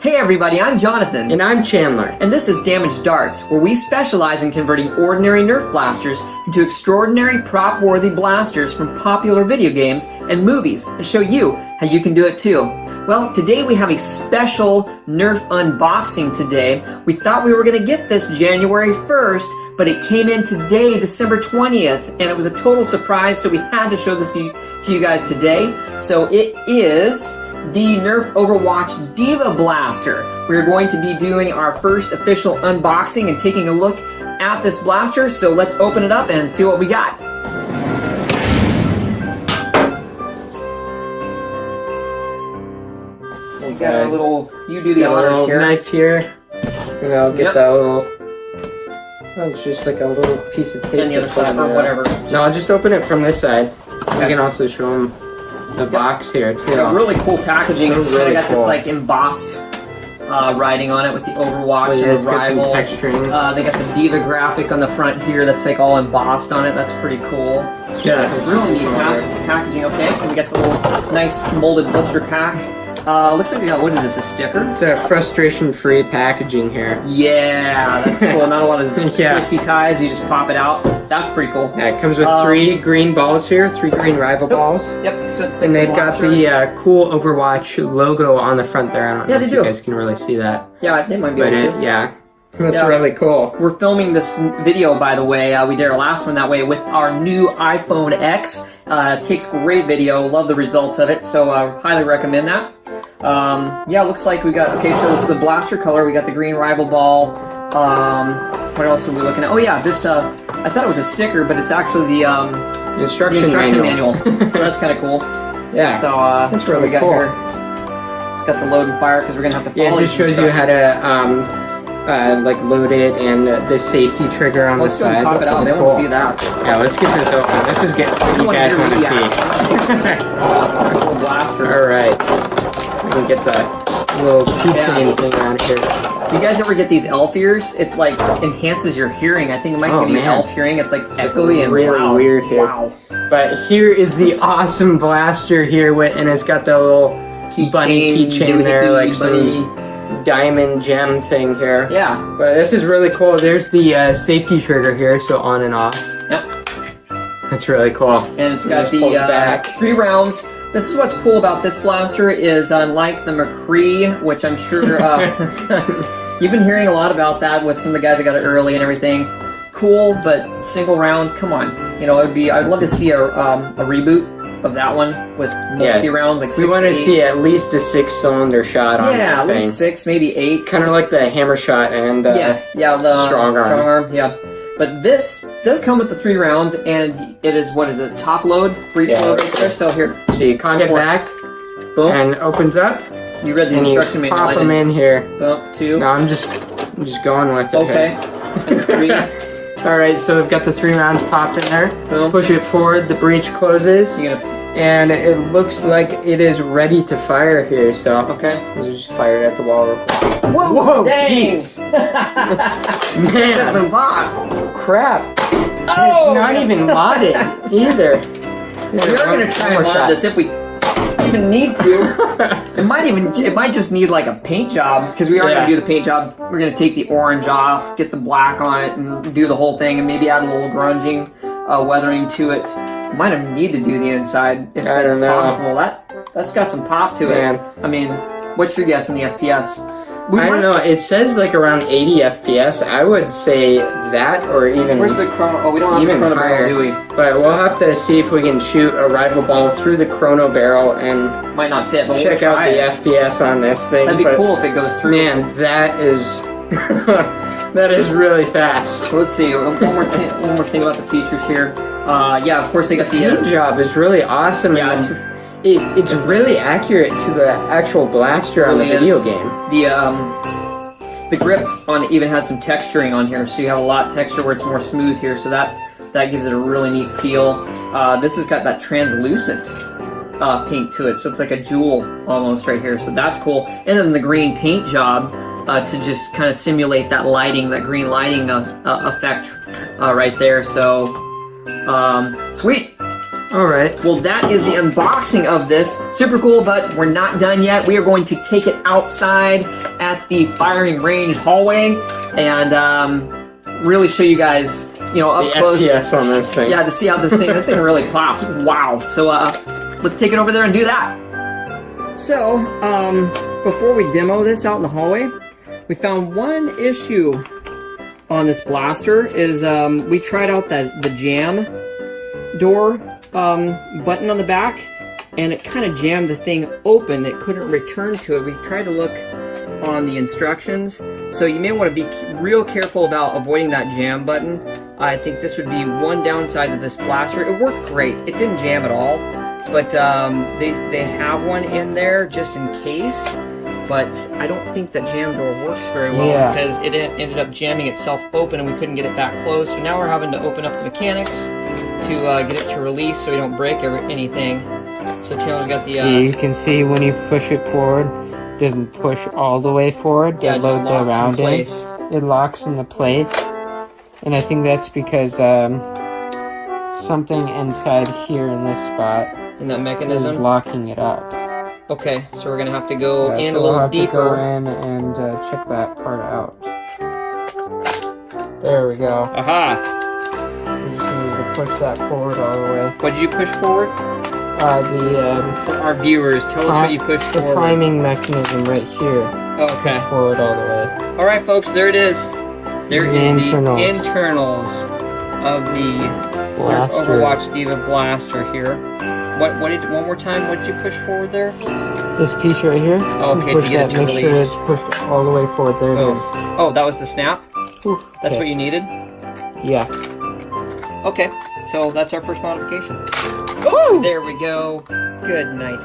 Hey everybody, I'm Jonathan. And I'm Chandler. And this is Damaged Darts, where we specialize in converting ordinary Nerf blasters into extraordinary prop-worthy blasters from popular video games and movies, and show you how you can do it too. Well, today we have a special Nerf unboxing today. We thought we were going to get this January 1st, but it came in today, December 20th, and it was a total surprise, so we had to show this to you guys today. So it is the Nerf Overwatch D.Va Blaster. We're going to be doing our first official unboxing and taking a look at this blaster, so let's open it up and see what we got. We got our little, you do the honors here. Knife here, and I'll get that little, oh, it's just like a little piece of tape. And the other side, or whatever. No, I'll just open it from this side. Okay. You can also show them the box here too. Really cool packaging. It's really got this like embossed writing on it with the Overwatch and the Rival. Got some texturing. They got the D.Va graphic on the front here that's like all embossed on it. That's pretty cool. Yeah, it's really neat packaging. Okay, and we got the little nice molded blister pack. Looks like we got, what is this, a sticker? It's a frustration-free packaging here. Yeah, that's cool. Not a lot of twisty ties. You just pop it out. That's pretty cool. Yeah, it comes with 3 green balls here, 3 green Rival balls. Yep. So it's and they've got the cool Overwatch logo on the front there. I don't know if you guys can really see that. Yeah, they might be able to. Yeah. That's really cool. We're filming this video, by the way. We did our last one that way with our new iPhone X. Takes great video. Love the results of it. So highly recommend that. Yeah, looks like we got, okay, so it's the blaster color. We got the green Rival ball. What else are we looking at? Oh yeah, this, I thought it was a sticker, but it's actually the instruction manual. So that's kind of cool. Yeah, so that's really cool. Here. It's got the load and fire because we're going to have to follow. Yeah, it just shows you how to, like load it and the safety trigger on the side. Let's pop it out. They won't see that. Yeah, let's get this open. This is what you guys want to see. Cool blaster. All right. We can get the little keychain thing on here. Do you guys ever get these elf ears? It like enhances your hearing. I think it might give you elf hearing. It's like echoey and really weird here. Wow. But here is the awesome blaster here, and it's got the little bunny keychain there, like some diamond gem thing here. Yeah. But this is really cool. There's the safety trigger here, so on and off. Yep. That's really cool. And it's got the 3 rounds. This is what's cool about this blaster is unlike the McCree, which I'm sure you've been hearing a lot about that with some of the guys that got it early and everything. Cool, but single round, come on. You know, I'd love to see a reboot of that one with multi rounds, like 6 We want to see at least a 6-cylinder shot on that at thing. least 6, maybe 8. Kind of like the hammer shot and the strong arm. Yeah. But this does come with the 3 rounds, and it is, what is it, top load, breech load right there. So here, so you cock it back, boom, and opens up. You read the instruction manual. Pop them in here. Boom, 2. No, I'm just going with it. Okay. And 3. All right, so we've got the 3 rounds popped in there. Boom. Push it forward. The breech closes. And it looks like it is ready to fire here. So we'll just fire it at the wall. Whoa! Jeez! Man, that's some pop. Crap! Oh! It's not even modded either. We're gonna try and mod this if we even need to. It might just need like a paint job, because we are gonna do the paint job. We're gonna take the orange off, get the black on it, and do the whole thing, and maybe add a little grunging, weathering to it. Might have need to do the inside if it's possible. That's got some pop to it. I mean, what's your guess in the FPS? I don't know. It says like around 80 FPS. I would say that, or even where's the chrono? Oh, we don't have the ChronoBarrel, do we? But we'll have to see if we can shoot a Rival ball through the ChronoBarrel and might not fit. But check out the FPS on this thing. That'd be cool if it goes through. Man, that is that is really fast. So let's see. One more thing about the features here. Yeah, of course they got the paint job is really awesome. Yeah. It's really accurate to the actual blaster on the video game. The grip on it even has some texturing on here, so you have a lot of texture where it's more smooth here, so that gives it a really neat feel. This has got that translucent paint to it, so it's like a jewel almost right here, so that's cool. And then the green paint job to just kind of simulate that lighting, that green lighting effect right there, so sweet. Alright. Well, that is the unboxing of this. Super cool, but we're not done yet. We are going to take it outside at the firing range hallway and really show you guys, you know, up close. FPS on this thing. Yeah, to see how this thing really claps. Wow. So let's take it over there and do that. So, before we demo this out in the hallway, we found one issue on this blaster is we tried out the jam door button on the back, and it kind of jammed the thing open. It couldn't return to it. We tried to look on the instructions, so you may want to be real careful about avoiding that jam button. I think this would be one downside of this blaster. It worked great. It didn't jam at all, but they have one in there just in case. But I don't think that jam door works very well because it ended up jamming itself open and we couldn't get it back closed. So now we're having to open up the mechanics to get it to release so we don't break anything. So Taylor's got the... you can see when you push it forward, it doesn't push all the way forward to load the round in. It locks into place. And I think that's because something inside here in this spot in that mechanism is locking it up. Okay, so we're gonna have to go in so a little we'll have deeper. To go in and check that part out. There we go. Aha! We just need to push that forward all the way. What did you push forward? For our viewers, tell us what you pushed forward. The priming mechanism right here. Oh, okay. Forward all the way. All right, folks, there it is. There is the internals of the Overwatch D.Va Blaster here. One more time, what did you push forward there? This piece right here. Oh, okay, to get it to make sure it's pushed all the way forward. There it is. Oh, that was the snap? Ooh, that's what you needed? Yeah. Okay, so that's our first modification. Ooh! There we go. Good night.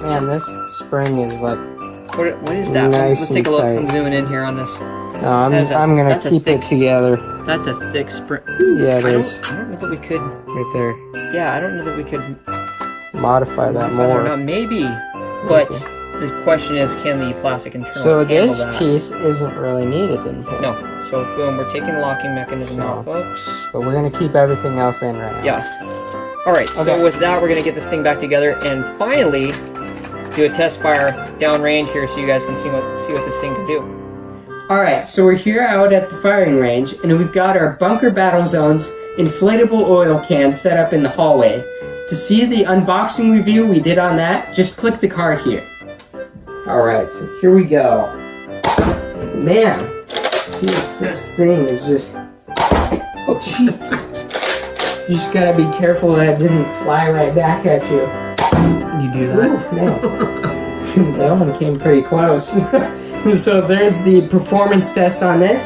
Man, this spring is like... What is that? Nice. Let's take a look. I'm zooming in here on this. No, I'm gonna keep it together. That's a thick spring. Yeah, it is. I don't know that we could... Right there. Yeah, I don't know that we could... modify that more. I don't know, maybe. But the question is, can the plastic internals handle that? So this piece isn't really needed in here. No. So, boom, we're taking the locking mechanism out, folks. But we're gonna keep everything else in right now. Yeah. Alright, so with that, we're gonna get this thing back together and finally do a test fire downrange here so you guys can see what this thing can do. Alright, so we're here out at the firing range, and we've got our BUNKR Battlezone's inflatable oil can set up in the hallway. To see the unboxing review we did on that, just click the card here. Alright, so here we go. Man, jeez, this thing is just... Oh, jeez. You just gotta be careful that it doesn't fly right back at you. You do that? Ooh, no. That one came pretty close. So there's the performance test on this.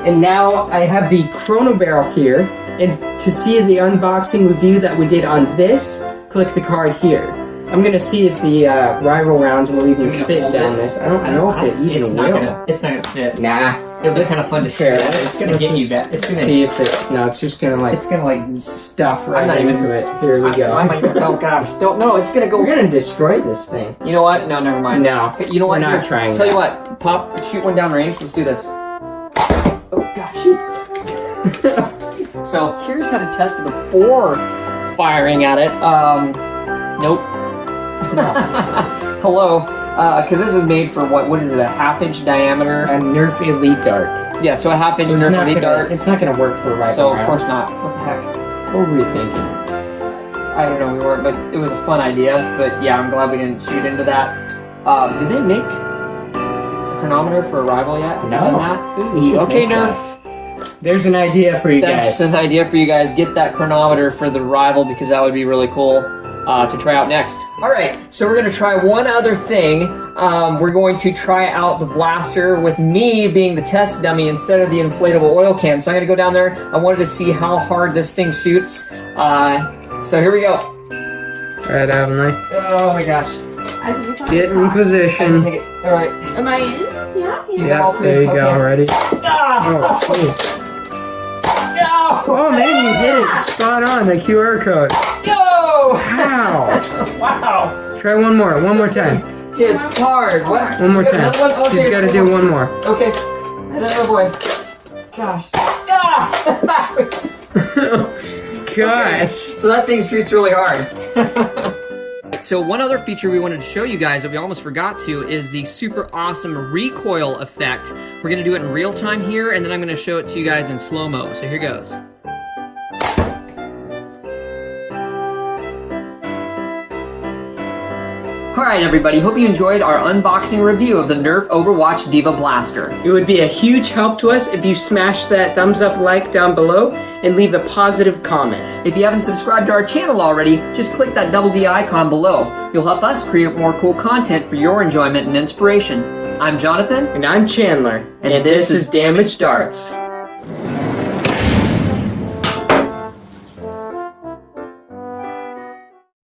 And now I have the ChronoBarrel here. And to see the unboxing review that we did on this, click the card here. I'm gonna see if the rival rounds will even fit down this. I don't know if it even will. It's not gonna fit. Nah. It'll be kind of fun to share. It's gonna get you back. It's gonna see if it. No, it's just gonna like. It's gonna like stuff right into it. Here we go. Oh gosh! Don't. No, it's gonna go. We're gonna destroy this thing. You know what? No, never mind. No. You know what? We're not trying. Tell you what. Pop. Shoot one down range. Let's do this. Oh gosh! Jeez. So here's how to test it before firing at it. Nope. Hello. Because this is made for what is it? A half-inch diameter. A Nerf Elite Dart. Yeah, so a half-inch Nerf Elite Dart. It's not gonna work for rifle So of rounds. course not. What the heck? What were we thinking? I don't know. We weren't, but it was a fun idea. But yeah, I'm glad we didn't shoot into that. Did they make a chronometer for a rival yet? No. Ooh, okay, Nerf. There's an idea for you guys. That's an idea for you guys. Get that chronometer for the rival because that would be really cool to try out next. Alright, so we're going to try one other thing. We're going to try out the blaster with me being the test dummy instead of the inflatable oil can. So I'm going to go down there. I wanted to see how hard this thing shoots. So here we go. Alright, Avonlea. Oh my gosh. Get in position. Alright. Am I in? Yeah. Yeah, there you go, ready? Ah! Oh, oh man, you hit it spot on, the QR code. Go! Wow. Wow. Try one more time. It's hard. What? One more time. Okay. She's gotta do one more. Okay. Oh boy. Gosh. Ah! Backwards. gosh. So that thing shoots really hard. So one other feature we wanted to show you guys that we almost forgot to is the super awesome recoil effect. We're gonna do it in real time here, and then I'm gonna show it to you guys in slow-mo. So here goes. Alright everybody, hope you enjoyed our unboxing review of the Nerf Overwatch D.Va Blaster. It would be a huge help to us if you smash that thumbs up like down below and leave a positive comment. If you haven't subscribed to our channel already, just click that double D icon below. You'll help us create more cool content for your enjoyment and inspiration. I'm Jonathan. And I'm Chandler. And this is Damaged Darts.